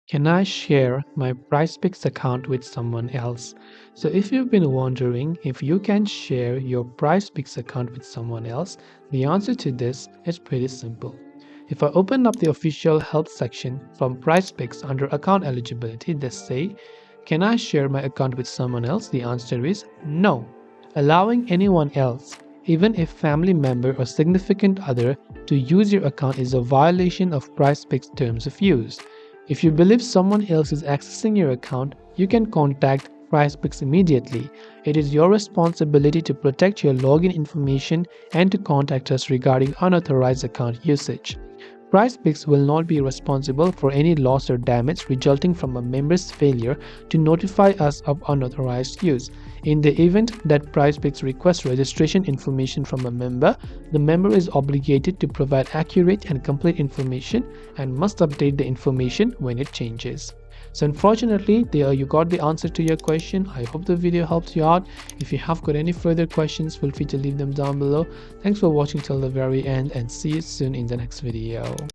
Can I share my PrizePicks account with someone else? So, if you've been wondering if you can share your PrizePicks account with someone else, the answer to this is pretty simple. If I open up the official help section from PrizePicks under account eligibility, they say, can I share my account with someone else? The answer is no. Allowing anyone else, even a family member or significant other, to use your account is a violation of PrizePicks terms of use. If you believe someone else is accessing your account, you can contact PrizePicks immediately. It is your responsibility to protect your login information and to contact us regarding unauthorized account usage. PrizePicks will not be responsible for any loss or damage resulting from a member's failure to notify us of unauthorized use. In the event that PrizePicks requests registration information from a member, the member is obligated to provide accurate and complete information and must update the information when it changes. So unfortunately, there you got the answer to your question. I hope the video helped you out. If you have got any further questions, feel free to leave them down below. Thanks for watching till the very end and see you soon in the next video.